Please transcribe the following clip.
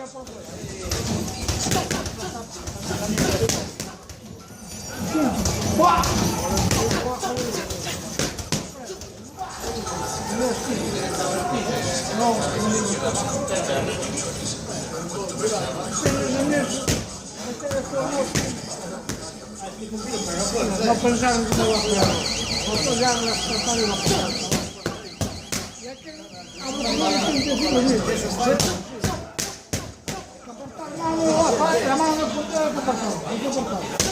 No pensare come lo spero, non togliamo l'ascoltare lo spero. La mano non poteva portare.